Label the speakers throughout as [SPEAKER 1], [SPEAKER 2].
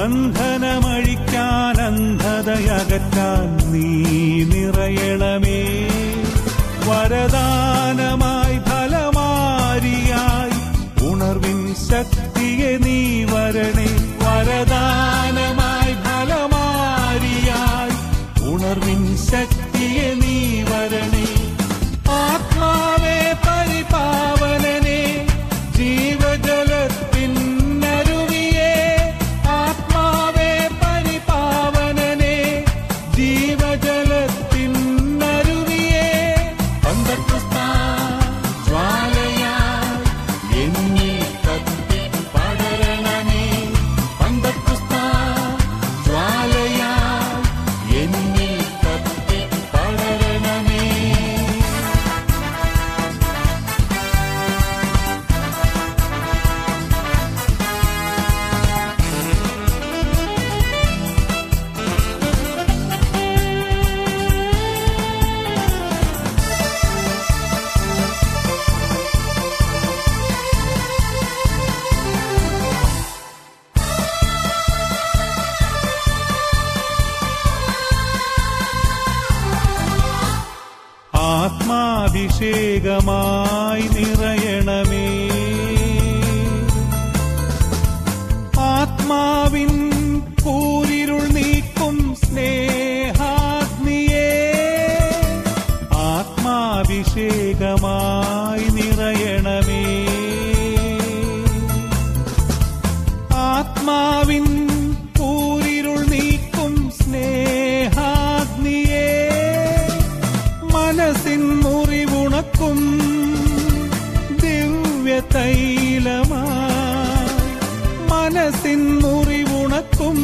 [SPEAKER 1] ബന്ധനമഴിക്കാൻ അന്ധതയകറ്റാൻ നീ നിറയണമേ. വരദാനമായി ഫലമാരിയായി ഉണർവിൻ ശക്തിയെ നീ വരണേ. വരദാനമായി ഫലമാരിയായി ഉണർവിൻ ശക്തിയെ നീ വരണേ. ആത്മാവേ പരിപാവനനെ ജീവജലത്തിൻ അരുവിയേ. ആത്മാവേ പരിപാവനനെ ജീവജലത്തിൻ അരുവിയേ. പന്തക്കുസ്ത ജ്വാലയായി എന്നിൽ കത്തി പടരണമേ. പന്തക്കുസ്ത ജ്വാലയായി എന്നിൽ കത്തി പടരണമേ. ആത്മാഭിഷേകമായി നിറയണമേ. ആത്മാവിൻ കൂരിരുൾ നീക്കും സ്നേഹാഗ്നിയേ. ആത്മാഭിഷേകമായി നിറയണമേ. ആത്മാവിൻ കൂരിരുൾ നീക്കും സ്നേഹാഗ്നിയേ. മനസ്സിൻ മുറിവുണക്കും ദിവ്യതൈലമായി. മനസ്സിൻ മുറിവുണക്കും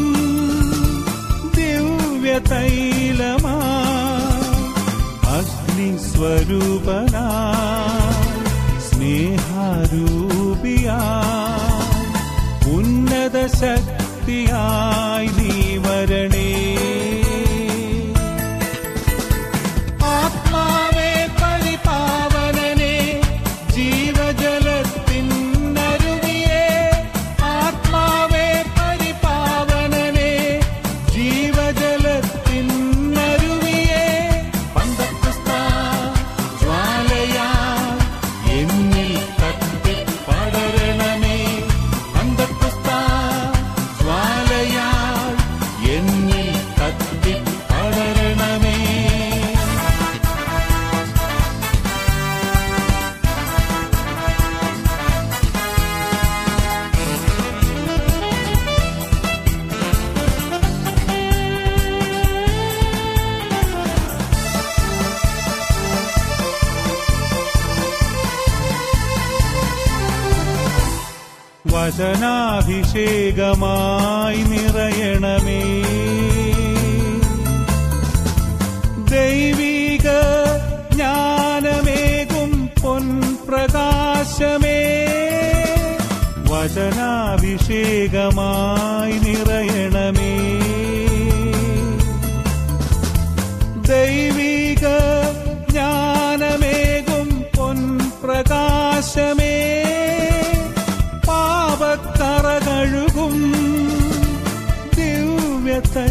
[SPEAKER 1] ദിവ്യതൈലമായി. അഗ്നിസ്വരൂപനായി സ്നേഹാരൂപിയായി ഉന്നത ശക്തിയായി നീ വരണേ. ആത്മാവേ പരിപാവനനെ ജീവജലത്തിൻ അരുവിയേ. ആത്മാവേ പരിപാവനനെ ജീവജലത്തിൻ അരുവിയേ. പന്തക്കുസ്ത ജ്വാലയായി എന്നിൽ കത്തി പടരണമേ. പന്തക്കുസ്ത ജ്വാലയായി എന്നിൽ കത്തി പടരണമേ. വചനാഭിഷേകമായി നിറയണമേ. ദൈവിക ജ്ഞാനമേകും പൊൻപ്രകാശമേ. വചനാഭിഷേകമായി നിറയണമേ. ദൈവിക ജ്ഞാനമേകും പൊൻപ്രകാശമേ. പാപക്കറ കഴുകും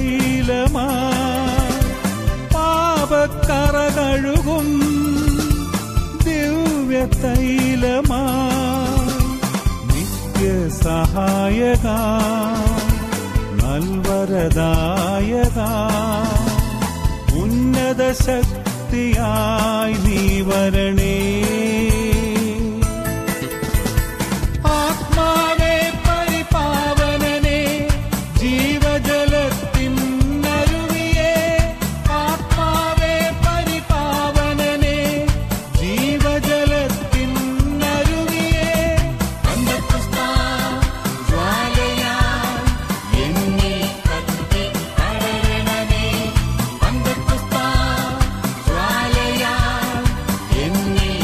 [SPEAKER 1] ദിവ്യതൈലമായി. പാപക്കറ കഴുകും ദിവ്യതൈലമായി. നിത്യസഹായക നൽവരദായക ഉന്നത ശക്തിയായി നീ വരണേ. ആത്മാവേ പരിപാവനനെ ജീവജലത്തിൻ അരുവിയേ. ആത്മാവേ പരിപാവനനെ ജീവജലത്തിൻ അരുവിയേ. പന്തക്കുസ്ത ജ്വാലയായി എന്നിൽ കത്തി പടരണമേ. പന്തക്കുസ്ത ജ്വാലയായി എന്നിൽ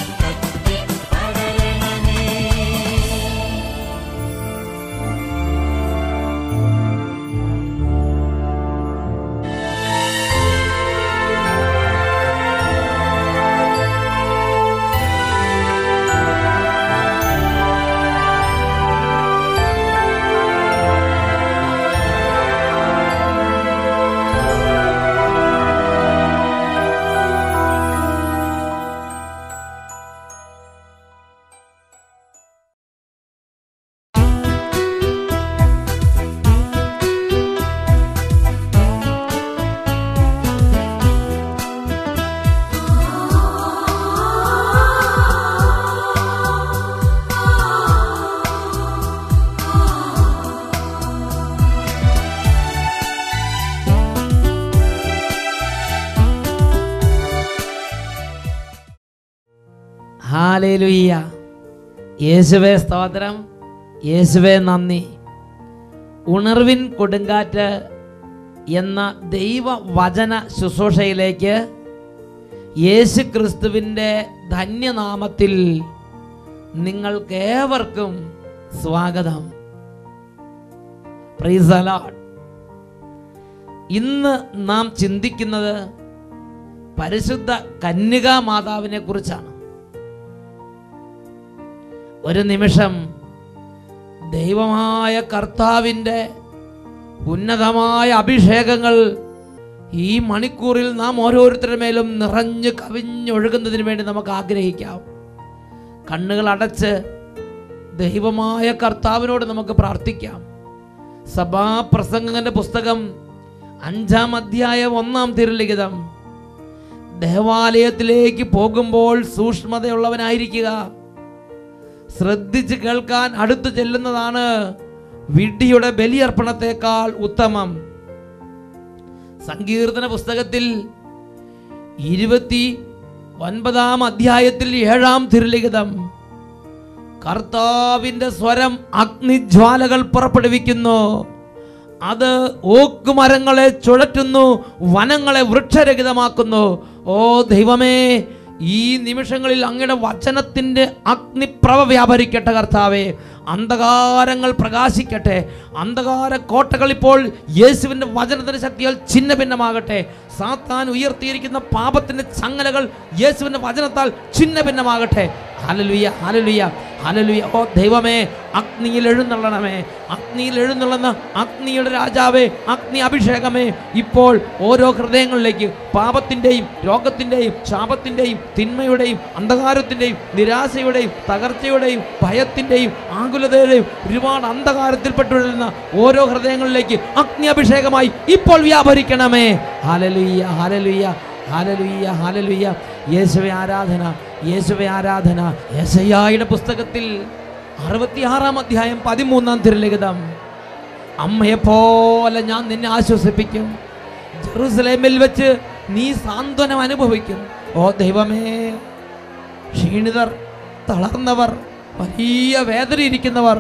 [SPEAKER 2] ഹല്ലേലൂയ. യേശുവേ സ്തോത്രം, യേശുവേ നന്ദി. ഉണർവിൻ കൊടുങ്കാറ്റ് എന്ന ദൈവവചന ശുശ്രൂഷയിലേക്ക് യേശു ക്രിസ്തുവിൻ്റെ ധന്യനാമത്തിൽ നിങ്ങൾക്കേവർക്കും സ്വാഗതം. Praise the Lord. ഇന്ന് നാം ചിന്തിക്കുന്നത് പരിശുദ്ധ കന്യകാ മാതാവിനെ കുറിച്ചാണ്. ഒരു നിമിഷം ദൈവമായ കർത്താവിൻ്റെ ഉന്നതമായ അഭിഷേകങ്ങൾ ഈ മണിക്കൂറിൽ നാം ഓരോരുത്തരുടെ മേലും നിറഞ്ഞു കവിഞ്ഞൊഴുകുന്നതിന് വേണ്ടി നമുക്ക് ആഗ്രഹിക്കാം. കണ്ണുകൾ അടച്ച് ദൈവമായ കർത്താവിനോട് നമുക്ക് പ്രാർത്ഥിക്കാം. സഭാപ്രസംഗകന്റെ പുസ്തകം 5-ാം അധ്യായം 1-ാം തിരുലിഖിതം. ദേവാലയത്തിലേക്ക് പോകുമ്പോൾ സൂക്ഷ്മതയുള്ളവനായിരിക്കുക. ശ്രദ്ധിച്ച് കേൾക്കാൻ അടുത്തു ചെല്ലുന്നതാണ് വിഡ്ഢിയുടെ ബലിയർപ്പണത്തെക്കാൾ ഉത്തമം. സങ്കീർത്തന പുസ്തകത്തിൽ 29-ാം അധ്യായത്തിൽ 7-ാം തിരുലിഖിതം. കർത്താവിൻ്റെ സ്വരം അഗ്നിജ്വാലകൾ പുറപ്പെടുവിക്കുന്നു. അത് ഓക്കുമരങ്ങളെ ചുഴറ്റുന്നു, വനങ്ങളെ വൃക്ഷരഹിതമാക്കുന്നു. ഓ ദൈവമേ, ഈ നിമിഷങ്ങളിൽ അങ്ങയുടെ വചനത്തിൻ്റെ അഗ്നിപ്രഭ വ്യാപരിക്കട്ടെ കർത്താവേ. അന്ധകാരങ്ങൾ പ്രകാശിക്കട്ടെ. അന്ധകാര കോട്ടകൾ ഇപ്പോൾ യേശുവിൻ്റെ വചനത്തിൻ്റെ ശക്തിയാൽ ഛിന്ന ഭിന്നമാകട്ടെ. സാത്താൻ ഉയർത്തിയിരിക്കുന്ന പാപത്തിൻ്റെ ചങ്ങലകൾ യേശുവിൻ്റെ വചനത്താൽ ഛിന്ന ഭിന്നമാകട്ടെ. ഹല്ലേലൂയ, ഹല്ലേലൂയ, ഹല്ലേലൂയ. ഓ ദൈവമേ, അഗ്നിയിൽ എഴുന്നള്ളണമേ. അഗ്നിയിൽ എഴുന്നള്ളുന്ന അഗ്നിയുടെ രാജാവേ, അഗ്നി അഭിഷേകമേ, ഇപ്പോൾ ഓരോ ഹൃദയങ്ങളിലേക്ക് പാപത്തിൻ്റെയും രോഗത്തിൻ്റെയും ശാപത്തിൻ്റെയും തിന്മയുടെയും അന്ധകാരത്തിൻ്റെയും നിരാശയുടെയും തകർച്ചയുടെയും ഭയത്തിൻ്റെയും ആകുലതയുടെയും ഒരുപാട് അന്ധകാരത്തിൽപ്പെട്ടുവരുന്ന ഓരോ ഹൃദയങ്ങളിലേക്ക് അഗ്നി അഭിഷേകമായി ഇപ്പോൾ വ്യാപരിക്കണമേ. ഹല്ലേലൂയ, ഹല്ലേലൂയ, ഹല്ലേലൂയ, ഹല്ലേലൂയ. യേശുവേ ആരാധന, യേശുവേ ആരാധന. യെശയ്യായുടെ പുസ്തകത്തിൽ 66-ാം അധ്യായം 13-ാം തിരുലിഖിതം. അമ്മയെപ്പോലെ ഞാൻ നിന്നെ ആശ്വസിപ്പിക്കും. ജെറുസലേമിൽ വെച്ച് നീ സാന്ത്വനം അനുഭവിക്കും. ഓ ദൈവമേ, ക്ഷീണിതർ, തളർന്നവർ, വലിയ വേദനയിരിക്കുന്നവർ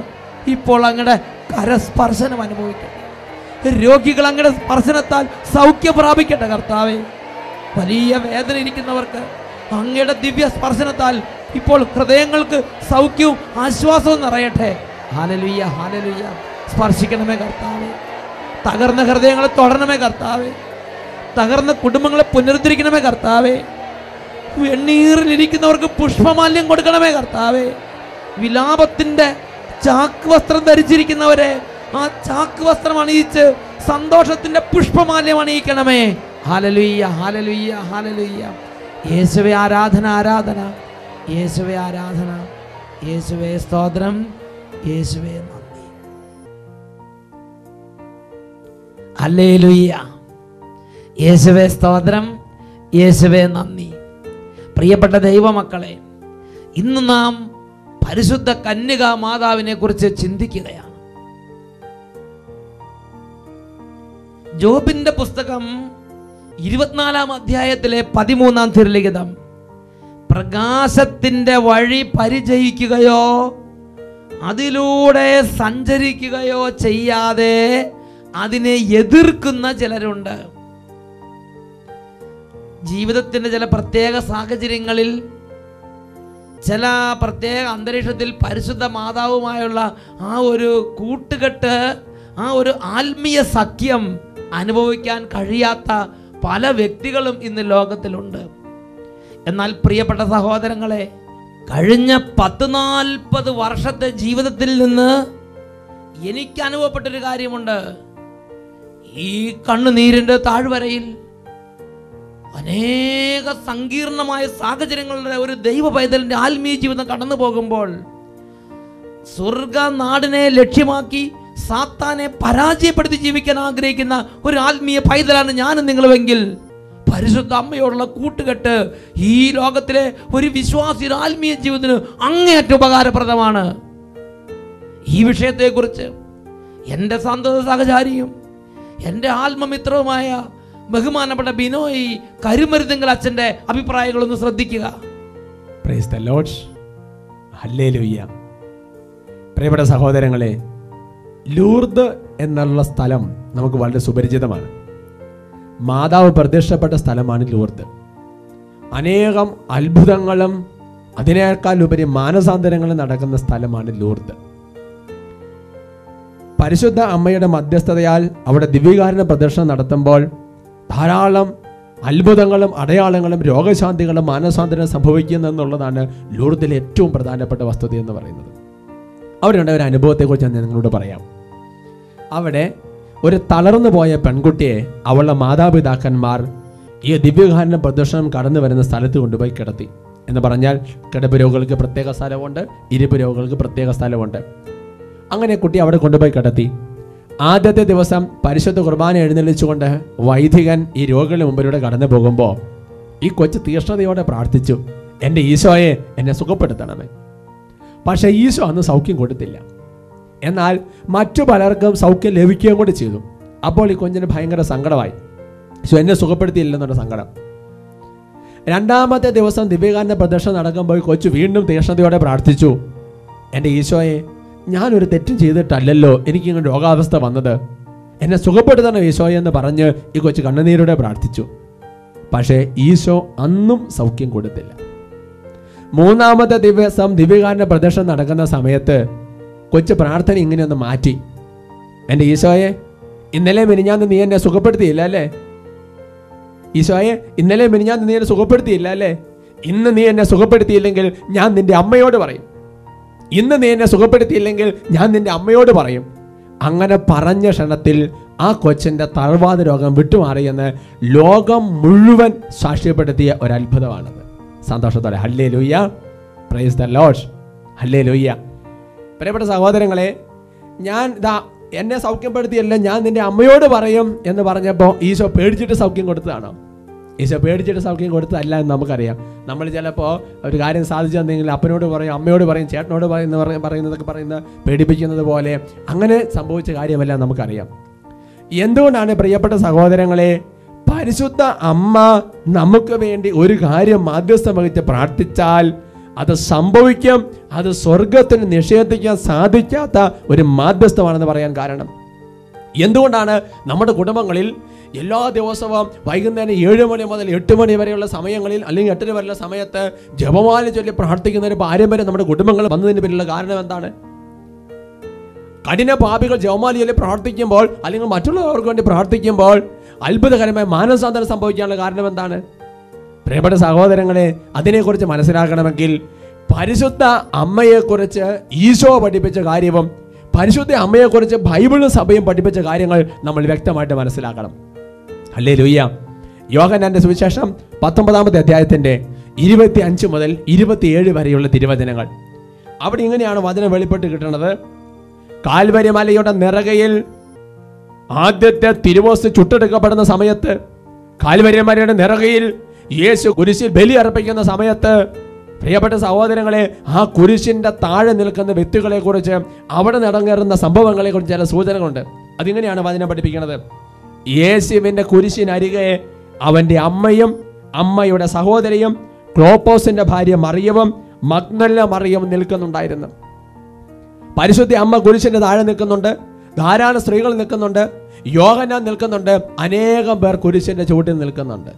[SPEAKER 2] ഇപ്പോൾ അങ്ങയുടെ കരസ്പർശനം അനുഭവിക്കും. രോഗികൾ അങ്ങയുടെ സ്പർശനത്താൽ സൗഖ്യം പ്രാപിക്കട്ടെ കർത്താവേ. വലിയ വേദന ഇരിക്കുന്നവർക്ക് അങ്ങയുടെ ദിവ്യ സ്പർശനത്താൽ ഇപ്പോൾ ഹൃദയങ്ങൾക്ക് സൗഖ്യവും ആശ്വാസവും നിറയട്ടെ. Hallelujah, hallelujah. സ്പർശിക്കണമേ കർത്താവേ. തകർന്ന ഹൃദയങ്ങളെ തൊടണമേ കർത്താവേ. തകർന്ന കുടുംബങ്ങളെ പുനരുദ്ധരിക്കണമേ കർത്താവേ. വെണ്ണീറിലിരിക്കുന്നവർക്ക് പുഷ്പമാല്യം കൊടുക്കണമേ കർത്താവേ. വിലാപത്തിൻ്റെ ചാക്ക് വസ്ത്രം ധരിച്ചിരിക്കുന്നവരെ ആ ചാക്ക് വസ്ത്രം അണിയിച്ച് സന്തോഷത്തിൻ്റെ പുഷ്പമാല്യം അണിയിക്കണമേ. ഹല്ലേലൂയ, ഹല്ലേലൂയ, ഹല്ലേലൂയ. യേശുവേ ആരാധന, ആരാധന. യേശുവേ ആരാധന, യേശുവേ സ്തോത്രം, യേശുവേ നന്ദി. ഹല്ലേലൂയ. യേശുവേ സ്തോത്രം, യേശുവേ നന്ദി. പ്രിയപ്പെട്ട ദൈവമക്കളെ, ഇന്ന് നാം പരിശുദ്ധ കന്യകാ മാതാവിനെ കുറിച്ച് ചിന്തിക്കുകയാണ്. ജോബിന്റെ പുസ്തകം 24-ാം അധ്യായത്തിലെ 13-ാം തിരുലിഖിതം. പ്രകാശത്തിൻ്റെ വഴി പരിചയിക്കുകയോ അതിലൂടെ സഞ്ചരിക്കുകയോ ചെയ്യാതെ അതിനെ എതിർക്കുന്ന ചിലരുണ്ട്. ജീവിതത്തിൻ്റെ ചില പ്രത്യേക സാഹചര്യങ്ങളിൽ, ചില പ്രത്യേക അന്തരീക്ഷത്തിൽ പരിശുദ്ധ മാതാവുമായുള്ള ആ ഒരു കൂട്ടുകെട്ട്, ആ ഒരു ആത്മീയ സഖ്യം അനുഭവിക്കാൻ കഴിയാത്ത പല വ്യക്തികളും ഇന്ന് ലോകത്തിലുണ്ട്. എന്നാൽ പ്രിയപ്പെട്ട സഹോദരങ്ങളെ, കഴിഞ്ഞ 40-40 വർഷത്തെ ജീവിതത്തിൽ നിന്ന് എനിക്ക് അനുഭവപ്പെട്ടൊരു കാര്യമുണ്ട്. ഈ കണ്ണുനീരിൻ്റെ താഴ്വരയിൽ അനേക സങ്കീർണമായ സാഹചര്യങ്ങളുടെ ഒരു ദൈവ പൈതലിൻ്റെ ആത്മീയ ജീവിതം കടന്നു പോകുമ്പോൾ സ്വർഗനാടിനെ ലക്ഷ്യമാക്കി സാത്താനെ പരാജയപ്പെടുത്തി ജീവിക്കാൻ ആഗ്രഹിക്കുന്ന ഒരു ആത്മീയ പൈതലാണ് ഞാനും നിങ്ങളുമെങ്കിൽ, പരിശുദ്ധ അമ്മയോടുള്ള കൂട്ടുകെട്ട് ഈ ലോകത്തിലെ ഒരു വിശ്വാസിയുടെ ആത്മീയ ജീവിതത്തിന് അങ്ങേയറ്റം ഉപകാരപ്രദമാണ്. ഈ വിഷയത്തെക്കുറിച്ച് എൻ്റെ സന്തത സഹചാരിയും എൻ്റെ ആത്മമിത്രവുമായ ബഹുമാനപ്പെട്ട ബിനോയ് കരുമരുതെങ്കിൽ അച്ഛൻ്റെ അഭിപ്രായങ്ങളൊന്ന് ശ്രദ്ധിക്കുക.
[SPEAKER 3] Praise the Lord. ഹല്ലേലൂയ. പ്രിയപ്പെട്ട സഹോദരങ്ങളെ, ലൂർദ് എന്നുള്ള സ്ഥലം നമുക്ക് വളരെ സുപരിചിതമാണ്. മാതാവ് പ്രത്യക്ഷപ്പെട്ട സ്ഥലമാണ് ലൂർദ്. അനേകം അത്ഭുതങ്ങളും അതിനേക്കാൾ ഉപരി മാനസാന്തരങ്ങളും നടക്കുന്ന സ്ഥലമാണ് ലൂർദ്. പരിശുദ്ധ അമ്മയുടെ മധ്യസ്ഥതയാൽ അവിടെ ദിവ്യകാരുണ്യ പ്രദർശനം നടത്തുമ്പോൾ ധാരാളം അത്ഭുതങ്ങളും അടയാളങ്ങളും രോഗശാന്തികളും മാനസാന്തരം സംഭവിക്കുന്നു എന്നുള്ളതാണ് ലൂർദിലെ ഏറ്റവും പ്രധാനപ്പെട്ട വസ്തുത എന്ന് പറയുന്നത്. അവിടെയുണ്ട ഒരു അനുഭവത്തെക്കുറിച്ച് ഞാൻ നിങ്ങളോട് പറയാം. അവിടെ ഒരു തളർന്നു പോയ പെൺകുട്ടിയെ അവളുടെ മാതാപിതാക്കന്മാർ ഈ ദിവ്യകാരുണ്യ പ്രദർശനം കടന്നു വരുന്ന സ്ഥലത്ത് കൊണ്ടുപോയി കിടത്തി. എന്ന് പറഞ്ഞാൽ കിടപ്പ് രോഗികൾക്ക് പ്രത്യേക സ്ഥലമുണ്ട്, ഇരിപ്പ് രോഗികൾക്ക് പ്രത്യേക സ്ഥലമുണ്ട്. അങ്ങനെ കുട്ടി അവിടെ കൊണ്ടുപോയി കിടത്തി. ആദ്യത്തെ ദിവസം പരിശുദ്ധ കുർബാന എഴുന്നള്ളിച്ചുകൊണ്ട് വൈദികൻ ഈ രോഗികളുടെ മുമ്പിലൂടെ കടന്നു പോകുമ്പോൾ ഈ കൊച്ചു തീഷ്ണതയോടെ പ്രാർത്ഥിച്ചു, എൻ്റെ ഈശോയെ എന്നെ സുഖപ്പെടുത്തണമേ. പക്ഷേ ഈശോ അന്ന് സൗഖ്യം കൊടുത്തില്ല. എന്നാൽ മറ്റു പലർക്കും സൗഖ്യം ലഭിക്കുകയും കൂടി ചെയ്തു. അപ്പോൾ ഈ കുഞ്ഞിന് ഭയങ്കര സങ്കടമായി. ഈശോ എന്നെ സുഖപ്പെടുത്തിയില്ലെന്നുള്ള സങ്കടം. രണ്ടാമത്തെ ദിവസം ദിവ്യകാരുണ്യ പ്രദർശനം നടക്കുമ്പോൾ കൊച്ചു വീണ്ടും തീഷ്ണതയോടെ പ്രാർത്ഥിച്ചു, എൻ്റെ ഈശോയെ ഞാനൊരു തെറ്റും ചെയ്തിട്ടല്ലല്ലോ എനിക്കിങ്ങനെ രോഗാവസ്ഥ വന്നത്, എന്നെ സുഖപ്പെടുത്തണം ഈശോയെ എന്ന് പറഞ്ഞ് ഈ കൊച്ചു കണ്ണുനീരോടെ പ്രാർത്ഥിച്ചു. പക്ഷേ ഈശോ അന്നും സൗഖ്യം കൊടുത്തില്ല. മൂന്നാമത്തെ ദിവസം ദിവ്യകാരുണ്യ പ്രദർശനം നടക്കുന്ന സമയത്ത് കൊച്ചു പ്രാർത്ഥന ഇങ്ങനെയൊന്ന് മാറ്റി, എൻ്റെ ഈശോയെ ഇന്നലെ മിനിഞ്ഞാന്ന് നീ എന്നെ സുഖപ്പെടുത്തിയില്ല അല്ലേ, ഈശോയെ ഇന്നലെ മിനിഞ്ഞാന്ന് നീ എന്നെ സുഖപ്പെടുത്തിയില്ല അല്ലേ, ഇന്ന് നീ എന്നെ സുഖപ്പെടുത്തിയില്ലെങ്കിൽ ഞാൻ നിന്റെ അമ്മയോട് പറയും, ഇന്ന് നീ എന്നെ സുഖപ്പെടുത്തിയില്ലെങ്കിൽ ഞാൻ നിന്റെ അമ്മയോട് പറയും. അങ്ങനെ പറഞ്ഞ ക്ഷണത്തിൽ ആ കൊച്ചിൻ്റെ തളർവാദ രോഗം വിട്ടുമാറിയെന്ന് ലോകം മുഴുവൻ സാക്ഷ്യപ്പെടുത്തിയ ഒരത്ഭുതമാണത്. സന്തോഷത്തോടെ hallelujah, praise the Lord, hallelujah. പ്രിയപ്പെട്ട സഹോദരങ്ങളെ, ഞാൻ എന്നെ സൗഖ്യപ്പെടുത്തിയല്ല ഞാൻ നിന്റെ അമ്മയോട് പറയും എന്ന് പറഞ്ഞപ്പോൾ ഈശോ പേടിച്ചിട്ട് സൗഖ്യം കൊടുത്തതാണോ? ഈശോ പേടിച്ചിട്ട് സൗഖ്യം കൊടുത്തതല്ല എന്ന് നമുക്കറിയാം. നമ്മൾ ചിലപ്പോൾ ഒരു കാര്യം സാധിച്ചു തന്നെങ്കിൽ അപ്പനോട് പറയും, അമ്മയോട് പറയും, ചേട്ടനോട് പറയുന്നതൊക്കെ പേടിപ്പിക്കുന്നത് പോലെ അങ്ങനെ സംഭവിച്ച കാര്യമല്ല നമുക്കറിയാം. എന്തുകൊണ്ടാണ് പ്രിയപ്പെട്ട സഹോദരങ്ങളെ പരിശുദ്ധ അമ്മ നമുക്ക് വേണ്ടി ഒരു കാര്യം മാധ്യസ്ഥം വഹിച്ച് പ്രാർത്ഥിച്ചാൽ അത് സംഭവിക്കും? അത് സ്വർഗത്തിന് നിഷേധിക്കാൻ സാധിക്കാത്ത ഒരു മാധ്യസ്ഥമാണെന്ന് പറയാൻ കാരണം എന്തുകൊണ്ടാണ്? നമ്മുടെ കുടുംബങ്ങളിൽ എല്ലാ ദിവസവും വൈകുന്നേരം 7 മണി മുതൽ 8 മണി വരെയുള്ള സമയങ്ങളിൽ അല്ലെങ്കിൽ 8 വരെയുള്ള സമയത്ത് ജപമാല ചൊല്ലി പ്രാർത്ഥിക്കുന്ന ഒരു പാരമ്പര്യം നമ്മുടെ കുടുംബങ്ങൾ വന്നതിന് പിന്നിലുള്ള കാരണം എന്താണ്? കഠിന പാപികൾ ജപമാല ചൊല്ലി പ്രാർത്ഥിക്കുമ്പോൾ അല്ലെങ്കിൽ മറ്റുള്ളവർക്ക് വേണ്ടി പ്രാർത്ഥിക്കുമ്പോൾ അത്ഭുതകരമായ മാനസാന്തരം സംഭവിക്കാനുള്ള കാരണം എന്താണ്? പ്രിയപ്പെട്ട സഹോദരങ്ങളെ, അതിനെക്കുറിച്ച് മനസ്സിലാക്കണമെങ്കിൽ പരിശുദ്ധ അമ്മയെക്കുറിച്ച് ഈശോ പഠിപ്പിച്ച കാര്യവും പരിശുദ്ധ അമ്മയെക്കുറിച്ച് ബൈബിളും സഭയും പഠിപ്പിച്ച കാര്യങ്ങൾ നമ്മൾ വ്യക്തമായിട്ട് മനസ്സിലാക്കണം. ഹല്ലേലൂയ. യോഹന്നാന്റെ സുവിശേഷം 19-ാമത്തെ അധ്യായത്തിന്റെ 25 മുതൽ 27 വരെയുള്ള തിരുവചനങ്ങൾ. അവിടെ ഇങ്ങനെയാണ് വചനം വെളിപ്പെട്ട് കിട്ടുന്നത്. കാൽവരി മലയുടെ നിറകയിൽ ആദ്യത്തെ തിരുവോസ്ത് ചുട്ടെടുക്കപ്പെടുന്ന സമയത്ത്, കാൽവരി മലയുടെ നിറകയിൽ യേശു കുരിശിൽ ബലി അർപ്പിക്കുന്ന സമയത്ത്, പ്രിയപ്പെട്ട സഹോദരങ്ങളെ, ആ കുരിശിന്റെ താഴെ നിൽക്കുന്ന വ്യക്തികളെ കുറിച്ച് അവിടെ നടങ്ങേറുന്ന സംഭവങ്ങളെ കുറിച്ച് ചില സൂചനകളുണ്ട്. അതിങ്ങനെയാണ് വചനം പഠിപ്പിക്കുന്നത്. യേശുവിന്റെ കുരിശിനരികെ അവന്റെ അമ്മയും അമ്മയുടെ സഹോദരിയും ക്ലോപ്പോസിന്റെ ഭാര്യ മറിയവും മഗ്ദല മറിയവും നിൽക്കുന്നുണ്ടായിരുന്നു. പരിശുദ്ധ അമ്മ കുരിശിന്റെ താഴെ നിൽക്കുന്നുണ്ട്, ധാരാളം സ്ത്രീകൾ നിൽക്കുന്നുണ്ട്, യോഹന്നാൻ നിൽക്കുന്നുണ്ട്, അനേകം പേർ കുരിശിന്റെ ചുവട്ടിൽ നിൽക്കുന്നുണ്ട്.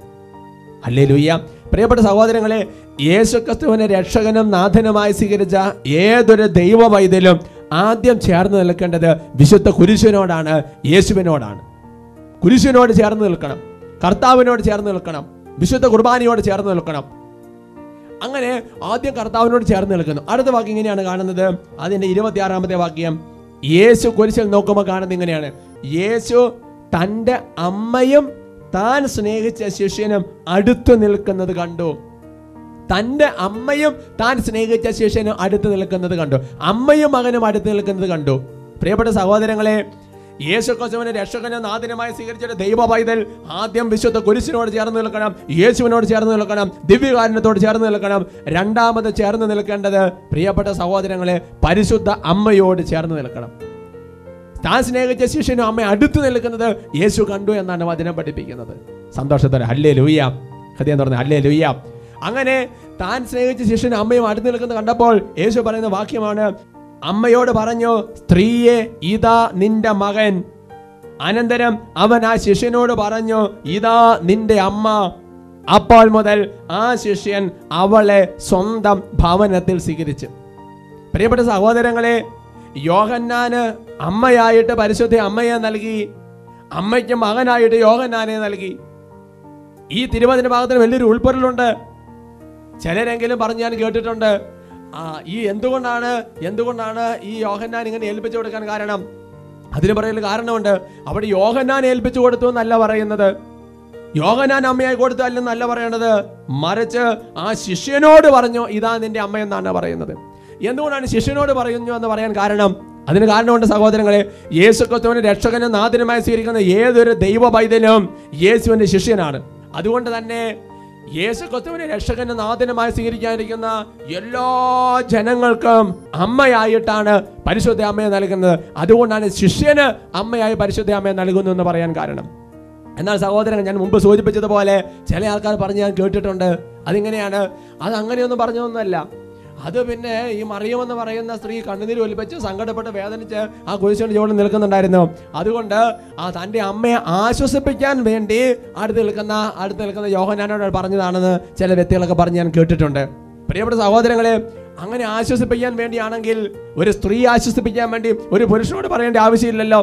[SPEAKER 3] ഹല്ലേലൂയ. പ്രിയപ്പെട്ട സഹോദരങ്ങളെ, യേശുക്രിസ്തുവിനെ രക്ഷകനും നാഥനുമായി സ്വീകരിച്ച ഏതൊരു ദൈവ വൈദ്യലും ആദ്യം ചേർന്ന് നിൽക്കേണ്ടത് വിശുദ്ധ കുരിശിനോടാണ്, യേശുവിനോടാണ്. കുരിശിനോട് ചേർന്ന് നിൽക്കണം, കർത്താവിനോട് ചേർന്ന് നിൽക്കണം, വിശുദ്ധ കുർബാനയോട് ചേർന്ന് നിൽക്കണം. അങ്ങനെ ആദ്യം കർത്താവിനോട് ചേർന്ന് നിൽക്കുന്നു. അടുത്ത വാക്യം ഇങ്ങനെയാണ് കാണുന്നത്. അതിന്റെ 26-ാമത്തെ വാക്യം, യേശു കുരിശിൽ നോക്കുമ്പോൾ കാണുന്നത് ഇങ്ങനെയാണ്. യേശു തൻ്റെ അമ്മയും താൻ സ്നേഹിച്ച ശിഷ്യനും അടുത്തു നിൽക്കുന്നത് കണ്ടു. തൻ്റെ അമ്മയും താൻ സ്നേഹിച്ച ശിഷ്യനും അടുത്ത് നിൽക്കുന്നത് കണ്ടു. അമ്മയും മകനും അടുത്ത് നിൽക്കുന്നത് കണ്ടു. പ്രിയപ്പെട്ട സഹോദരങ്ങളെ, യേശുക്രിസ്തുവിനെ രക്ഷകനും നാഥനുമായി സ്വീകരിച്ച ദൈവ പൈതൽ ആദ്യം വിശുദ്ധ കുരിശിനോട് ചേർന്ന് നിൽക്കണം, യേശുവിനോട് ചേർന്ന് നിൽക്കണം, ദിവ്യകാരുണ്യത്തോട് ചേർന്ന് നിൽക്കണം. രണ്ടാമത് ചേർന്ന് നിൽക്കേണ്ടത് പ്രിയപ്പെട്ട സഹോദരങ്ങളെ പരിശുദ്ധ അമ്മയോട് ചേർന്ന് നിൽക്കണം. താൻ സ്നേഹിച്ച ശിഷ്യനും അമ്മ അടുത്ത് നിൽക്കുന്നത് യേശു കണ്ടു എന്നാണ് വചനം പഠിപ്പിക്കുന്നത്. സന്തോഷത്തോടെ ഹല്ലേലൂയ, ഹൃദയം തുറന്ന് ഹല്ലേലൂയ. അങ്ങനെ താൻ സ്നേഹിച്ച ശിഷ്യൻ അമ്മയും അടുത്ത് നിൽക്കുന്നത് കണ്ടപ്പോൾ യേശു പറയുന്ന വാക്യമാണ്, അമ്മയോട് പറഞ്ഞു, സ്ത്രീയെ ഇതാ നിന്റെ മകൻ. അനന്തരം അവൻ ആ ശിഷ്യനോട് പറഞ്ഞു, ഇതാ നിന്റെ അമ്മ. അപ്പോൾ മുതൽ ആ ശിഷ്യൻ അവളെ സ്വന്തം ഭവനത്തിൽ സ്വീകരിച്ചു. പ്രിയപ്പെട്ട സഹോദരങ്ങളെ, യോഹന്നാന് അമ്മയായിട്ട് പരിശുദ്ധ അമ്മയെ നൽകി, അമ്മയ്ക്ക് മകനായിട്ട് യോഹന്നാനെ നൽകി. ഈ തിരുവചന ഭാഗത്തിന് വലിയൊരു ഉൾപ്പെടലുണ്ട്. ചിലരെങ്കിലും പറഞ്ഞ് ഞാൻ കേട്ടിട്ടുണ്ട്, ഈ എന്തുകൊണ്ടാണ് ഈ യോഹന്നാൻ ഇങ്ങനെ ഏൽപ്പിച്ചു കൊടുക്കാൻ കാരണം? അതിന് പറയുന്ന കാരണമുണ്ട്. അവിടെ യോഹന്നാൻ ഏൽപ്പിച്ചു കൊടുത്തു എന്നല്ല പറയുന്നത്, യോഹന്നാൻ അമ്മയായി കൊടുത്തു അല്ലെന്നല്ല പറയേണ്ടത്, മറിച്ച് ആ ശിഷ്യനോട് പറഞ്ഞു, ഇതാ നിന്റെ അമ്മ എന്നാണ് പറയുന്നത്. എന്തുകൊണ്ടാണ് ശിഷ്യനോട് പറയുന്നു എന്ന് പറയാൻ കാരണം? അതിന് കാരണമുണ്ട് സഹോദരങ്ങളെ. യേശു ക്രിസ്തുവിനെ രക്ഷകനും നാഥനുമായി സ്വീകരിക്കുന്ന ഏതൊരു ദൈവ പൈതലും യേശുവിന്റെ ശിഷ്യനാണ്. അതുകൊണ്ട് തന്നെ യേശു ക്രിസ്തുവിനെ രക്ഷകനും നാഥനുമായി സ്വീകരിക്കാനിരിക്കുന്ന എല്ലാ ജനങ്ങൾക്കും അമ്മയായിട്ടാണ് പരിശുദ്ധ അമ്മയെ നൽകുന്നത്. അതുകൊണ്ടാണ് ശിഷ്യന് അമ്മയായി പരിശുദ്ധ അമ്മയെ നൽകുന്നു എന്ന് പറയാൻ കാരണം. എന്നാൽ സഹോദരൻ, ഞാൻ മുമ്പ് സൂചിപ്പിച്ചതുപോലെ ചില ആൾക്കാർ പറഞ്ഞ് ഞാൻ കേട്ടിട്ടുണ്ട്, അതിങ്ങനെയാണ്, അത് അങ്ങനെയൊന്നും പറഞ്ഞതൊന്നുമല്ല. അത് പിന്നെ ഈ മറിയമെന്ന് പറയുന്ന സ്ത്രീ കണ്ണുനീര് ഒലിപ്പിച്ച് സങ്കടപ്പെട്ട് വേദനിച്ച് ആ കുരിശിന്റെ ചുവട്ടിൽ നിൽക്കുന്നുണ്ടായിരുന്നു. അതുകൊണ്ട് തൻ്റെ അമ്മയെ ആശ്വസിപ്പിക്കാൻ വേണ്ടി അടുത്ത് നിൽക്കുന്ന യോഹന്നാനോട് പറഞ്ഞതാണെന്ന് ചില വ്യക്തികളൊക്കെ പറഞ്ഞ് ഞാൻ കേട്ടിട്ടുണ്ട്. പ്രിയപ്പെട്ട സഹോദരങ്ങളെ, അങ്ങനെ ആശ്വസിപ്പിക്കാൻ വേണ്ടിയാണെങ്കിൽ ഒരു സ്ത്രീ ആശ്വസിപ്പിക്കാൻ വേണ്ടി ഒരു പുരുഷനോട് പറയേണ്ട ആവശ്യമില്ലല്ലോ.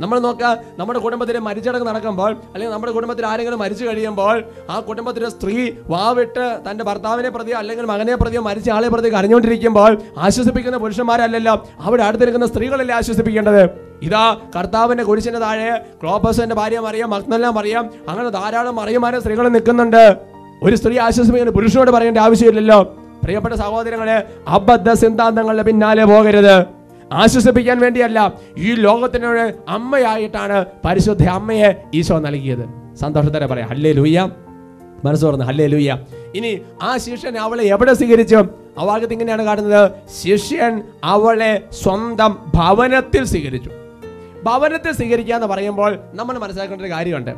[SPEAKER 3] നമ്മൾ നോക്കുക, നമ്മുടെ കുടുംബത്തിൽ മരിച്ചടങ്ങ് നടക്കുമ്പോൾ, അല്ലെങ്കിൽ നമ്മുടെ കുടുംബത്തിൽ ആരെങ്കിലും മരിച്ചു കഴിയുമ്പോൾ ആ കുടുംബത്തിലെ സ്ത്രീ വാവിട്ട് തൻ്റെ ഭർത്താവിനെ പ്രതിയോ അല്ലെങ്കിൽ മകനെ പ്രതിയോ മരിച്ച ആളെ പ്രതി കരഞ്ഞുകൊണ്ടിരിക്കുമ്പോൾ ആശ്വസിപ്പിക്കുന്ന പുരുഷന്മാരല്ലല്ലോ, അവിടെ അടുത്ത് നിൽക്കുന്ന സ്ത്രീകളല്ലേ ആശ്വസിപ്പിക്കേണ്ടത്. ഇതാ കർത്താവിന്റെ കുരിശിന്റെ താഴെ ക്ലോപ്പസിന്റെ ഭാര്യ മറിയാം, മഗ്ദലേന മറിയാം, അങ്ങനെ ധാരാളം മറിയമാരെ സ്ത്രീകൾ നിൽക്കുന്നുണ്ട്. ഒരു സ്ത്രീ ആശ്വസിപ്പിക്കുന്ന പുരുഷനോട് പറയേണ്ട ആവശ്യമില്ലല്ലോ. പ്രിയപ്പെട്ട സഹോദരങ്ങളെ, അബദ്ധ സിദ്ധാന്തങ്ങളുടെ പിന്നാലെ പോകരുത്. ആശ്വസിപ്പിക്കാൻ വേണ്ടിയല്ല, ഈ ലോകത്തിനോട് അമ്മയായിട്ടാണ് പരിശുദ്ധ അമ്മയെ ഈശോ നൽകിയത്. സന്തോഷത്തോടെ പറയാം ഹല്ലേലൂയ, മനസ്സ് തുറന്ന് ഹല്ലേലൂയ. ഇനി ആ ശിഷ്യൻ അവളെ എവിടെ സ്വീകരിച്ചു? ആ വാക്യത്തിൽ ഇങ്ങനെയാണ് കാണുന്നത്, ശിഷ്യൻ അവളെ സ്വന്തം ഭവനത്തിൽ സ്വീകരിച്ചു. ഭവനത്തിൽ സ്വീകരിക്കുക എന്ന് പറയുമ്പോൾ നമ്മൾ മനസ്സിലാക്കേണ്ട ഒരു കാര്യമുണ്ട്.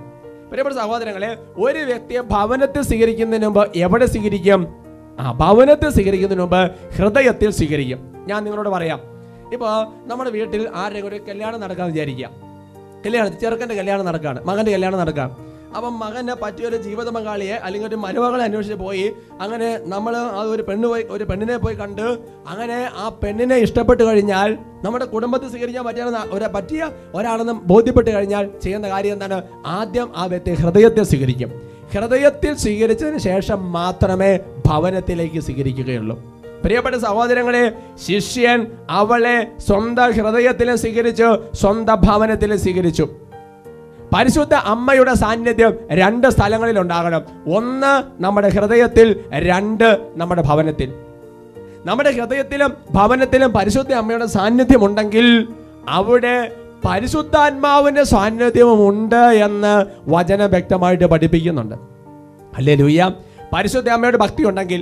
[SPEAKER 3] പ്രിയപ്പെട്ട സഹോദരങ്ങളെ, ഒരു വ്യക്തിയെ ഭവനത്തിൽ സ്വീകരിക്കുന്നതിന് മുമ്പ് എവിടെ സ്വീകരിക്കും? ഭവനത്തിൽ സ്വീകരിക്കുന്നതിന് മുമ്പ് ഹൃദയത്തിൽ സ്വീകരിക്കും. ഞാൻ നിങ്ങളോട് പറയാം, ഇപ്പോൾ നമ്മുടെ വീട്ടിൽ ആരുടെയും ഒരു കല്യാണം നടക്കാമെന്ന് വിചാരിക്കുക. ചെറുക്കൻ്റെ കല്യാണം നടക്കുകയാണ്, മകൻ്റെ കല്യാണം നടക്കാം. അപ്പം മകന് പറ്റിയൊരു ജീവിത പങ്കാളിയെ അല്ലെങ്കിൽ ഒരു മരുമകളെ അന്വേഷിച്ച് പോയി, അങ്ങനെ നമ്മൾ ഒരു പെണ്ണിനെ പോയി കണ്ട്, അങ്ങനെ ആ പെണ്ണിനെ ഇഷ്ടപ്പെട്ട് കഴിഞ്ഞാൽ, നമ്മുടെ കുടുംബത്തിൽ സ്വീകരിക്കാൻ പറ്റിയ ഒരാളെന്ന് ബോധ്യപ്പെട്ട് കഴിഞ്ഞാൽ ചെയ്യുന്ന കാര്യം എന്താണ്? ആദ്യം ആ വ്യക്തി ഹൃദയത്തിൽ സ്വീകരിക്കും. ഹൃദയത്തിൽ സ്വീകരിച്ചതിന് ശേഷം മാത്രമേ ഭവനത്തിലേക്ക് സ്വീകരിക്കുകയുള്ളൂ. പ്രിയപ്പെട്ട സഹോദരങ്ങളെ, ശിഷ്യൻ അവളെ സ്വന്തം ഹൃദയത്തിലും സ്വീകരിച്ചു, സ്വന്തം ഭവനത്തിലും സ്വീകരിച്ചു. പരിശുദ്ധ അമ്മയുടെ സാന്നിധ്യം രണ്ട് സ്ഥലങ്ങളിൽ ഉണ്ടാകണം. ഒന്ന് നമ്മുടെ ഹൃദയത്തിൽ, രണ്ട് നമ്മുടെ ഭവനത്തിൽ. നമ്മുടെ ഹൃദയത്തിലും ഭവനത്തിലും പരിശുദ്ധ അമ്മയുടെ സാന്നിധ്യം ഉണ്ടെങ്കിൽ അവിടെ പരിശുദ്ധാത്മാവിന്റെ സാന്നിധ്യവും ഉണ്ട് എന്ന് വചനം വ്യക്തമായിട്ട് പഠിപ്പിക്കുന്നുണ്ട്. ഹല്ലേലൂയ. പരിശുദ്ധ അമ്മയുടെ ഭക്തി ഉണ്ടെങ്കിൽ,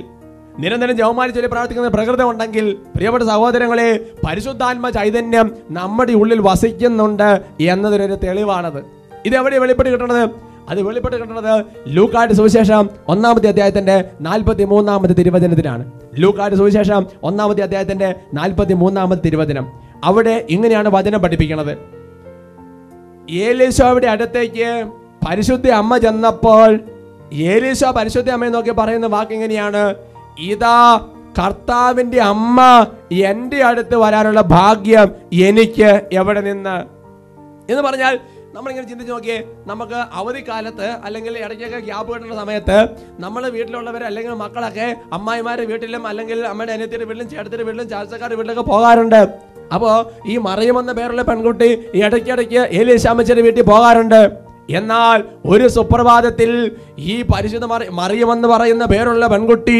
[SPEAKER 3] നിരന്തരം ജപമാല ചൊല്ലി പ്രാർത്ഥിക്കുന്ന പ്രകൃതം ഉണ്ടെങ്കിൽ, പ്രിയപ്പെട്ട സഹോദരങ്ങളെ, പരിശുദ്ധാത്മ ചൈതന്യം നമ്മുടെ ഉള്ളിൽ വസിക്കുന്നുണ്ട് എന്നതിനൊരു തെളിവാണത്. ഇതെവിടെ വെളിപ്പെട്ട് കിട്ടുന്നത്? അത് വെളിപ്പെട്ട് കിട്ടുന്നത് ലൂക്കായുടെ സുവിശേഷം 1-ാമത്തെ അധ്യായത്തിന്റെ 43-ാമത്തെ തിരുവചനത്തിലാണ്. ലൂക്കായുടെ സുവിശേഷം 1-ാമത്തെ അധ്യായത്തിന്റെ 43-ാമത്തെ തിരുവചനം. അവിടെ ഇങ്ങനെയാണ് വചനം പഠിപ്പിക്കുന്നത്. ഏലീശോയുടെ അടുത്തേക്ക് പരിശുദ്ധ അമ്മ ചെന്നപ്പോൾ ഏലീശോ പരിശുദ്ധ അമ്മയെ നോക്കി പറയുന്ന വാക്ക് ഇങ്ങനെയാണ്, ഇതാ കർത്താവിന്റെ അമ്മ, എൻ്റെ അടുത്ത് വരാനുള്ള ഭാഗ്യം എനിക്ക് എവിടെ നിന്ന് എന്ന് പറഞ്ഞാൽ, നമ്മളിങ്ങനെ ചിന്തിച്ച് നോക്കിയേ, നമുക്ക് അവധിക്കാലത്ത് അല്ലെങ്കിൽ ഇടയ്ക്കൊക്കെ ഗ്യാപ്പ് കിട്ടുന്ന സമയത്ത് നമ്മുടെ വീട്ടിലുള്ളവർ അല്ലെങ്കിൽ മക്കളൊക്കെ അമ്മായിമാരുടെ വീട്ടിലും അല്ലെങ്കിൽ അമ്മയുടെ അനിയത്തിയുടെ വീട്ടിലും ചേട്ടത്തിയുടെ വീട്ടിലും ചാച്ചക്കാരുടെ വീട്ടിലൊക്കെ പോകാറുണ്ട്. അപ്പോൾ ഈ മറിയമെന്ന പേരുള്ള പെൺകുട്ടി ഇടയ്ക്കിടയ്ക്ക് ഏലീശാമ്മച്ചിയുടെ വീട്ടിൽ പോകാറുണ്ട്. എന്നാൽ ഒരു സുപ്രഭാതത്തിൽ ഈ പരിശുദ്ധ മറിയമെന്ന് പറയുന്ന പേരുള്ള പെൺകുട്ടി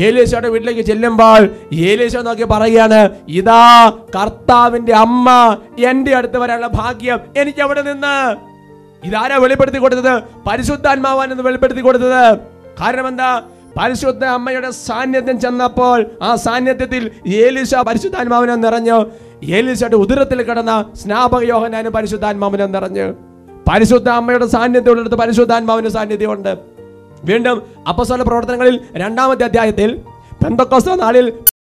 [SPEAKER 3] ഏലീശയുടെ വീട്ടിലേക്ക് ചെല്ലുമ്പോൾ ഏലീശ നോക്കി പറയുകയാണ്, ഇതാ കർത്താവിന്റെ അമ്മ, എൻ്റെ അടുത്ത് വരാനുള്ള ഭാഗ്യം എനിക്ക് അവിടെ നിന്ന്. ഇതാരാ വെളിപ്പെടുത്തി കൊടുത്തത്? പരിശുദ്ധാത്മാവാണെന്ന് വെളിപ്പെടുത്തി കൊടുത്തത്. കാരണം എന്താ? പരിശുദ്ധ അമ്മയുടെ സാന്നിധ്യം ചെന്നപ്പോൾ ആ സാന്നിധ്യത്തിൽ ഏലീശ പരിശുദ്ധാത്മാവിനെ നിറഞ്ഞു. ഏലീശയുടെ ഉദരത്തിൽ കിടന്ന സ്നാപക യോഹന്നാനും പരിശുദ്ധാത്മാവിനെ നിറഞ്ഞു. പരിശുദ്ധ അമ്മയുടെ സാന്നിധ്യം ഉള്ളിടത്ത് പരിശുദ്ധാത്മാവിന്റെ സാന്നിധ്യമുണ്ട്. വീണ്ടും അപ്പോസ്തല പ്രവർത്തനങ്ങളിൽ 2-ാമത്തെ അധ്യായത്തിൽ പെന്തക്കോസ്ത് നാളിൽ